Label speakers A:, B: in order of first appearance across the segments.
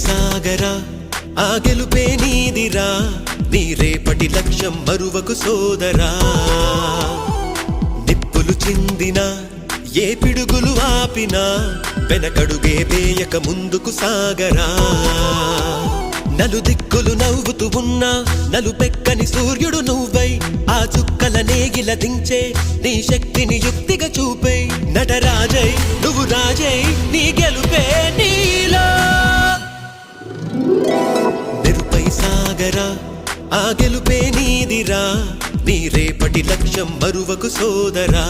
A: సాగరా ఆ గెలుపే నీదిరా నీ రేపటి లక్ష్యం మరువకు సోదరా నిప్పులు చిందినా ఏ పిడుగులు ఆపినా వెనకడుగే వేయక ముందుకు సాగరా నలుదిక్కులు నవ్వుతూ ఉన్నా నలుపెక్కని సూర్యుడు నువ్వై ఆ చుక్కల నేగిల దించే నీ శక్తిని యుక్తిగా చూపే నటరాజై నువ్వు రాజై నీ గెలుపే నీలో నిరుపై సాగరా ఆ గెలుపే నీదిరా నీ రేపటి లక్ష్యం మరువకు సోదరా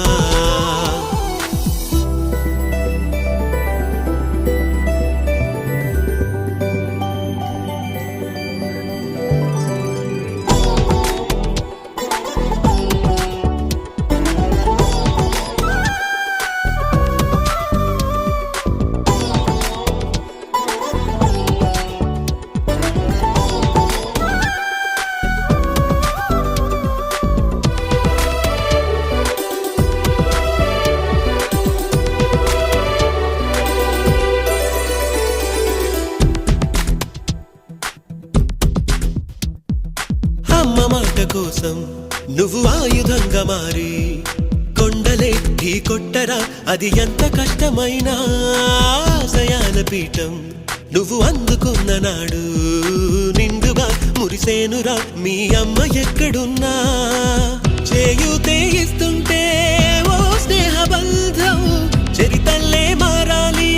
A: అమ్మ మాట కోసం నువ్వు ఆయుధంగా మారి కొండలే ఢీ కొట్టరా అది ఎంత కష్టమైనా ఆశయాల పీఠం నువ్వు అందుకున్న నాడు నిండుగా మురిసేనురా మీ అమ్మ ఎక్కడున్నా చేయూతే ఇస్తుంటే ఓ స్నేహ బంధం చరితల్లే మారాలి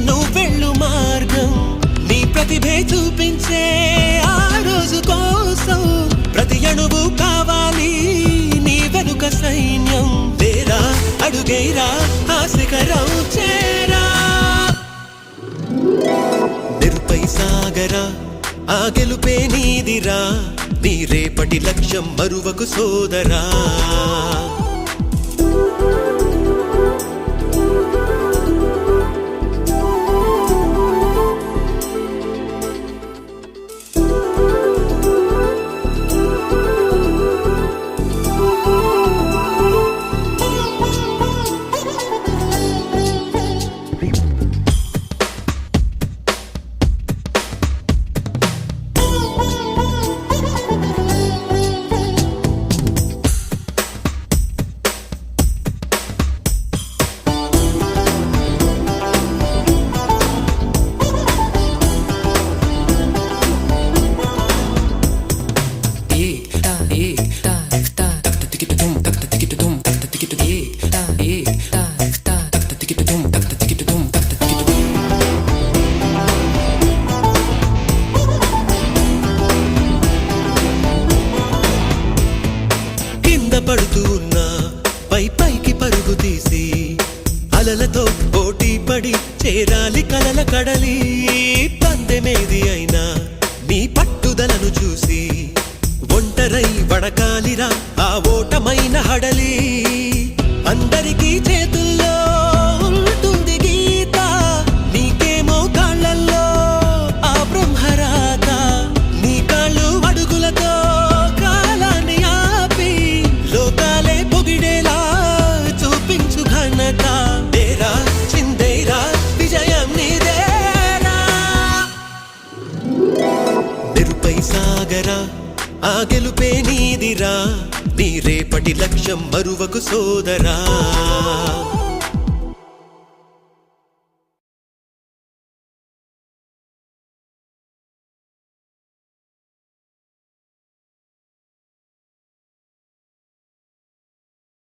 A: నువ్వెళ్ళు మార్గం నీ ప్రతిభే చూపించే ఆ రోజు కోసం ప్రతి అణువు కావాలి నీ వెనుక సైన్యం తేరా అడుగేరా ఆ శిఖరం చేరా నిరుపై సాగరా ఆ గెలుపే నీదిరా నీ రేపటి లక్ష్యం మరువకు సోదరా పడుతూ ఉన్నా పై పైకి పరుగు తీసి అలలతో పోటీ పడి చేరాలి కలల కడలి పందెమేది అయినా నీ పట్టుదలను చూసి ఒంటరై వడకాలిరా ఆ ఓటమైన హడలి అందరికీ చేతుల్లో ఉంటుంది గీత నీకేమో కాళ్ళల్లో ఆ బ్రహ్మరాత నీ కాళ్ళు అడుగులతో కాలాన్ని ఆపి లోకాలే పొగిడేలా చూపించు ఘనత తేరా చిందేరా విజయం నీదేరా నిరుపై సాగరా ఆ గెలుపే నీదిరా నీ రేపటి లక్ష్యం మరువకు సోదరా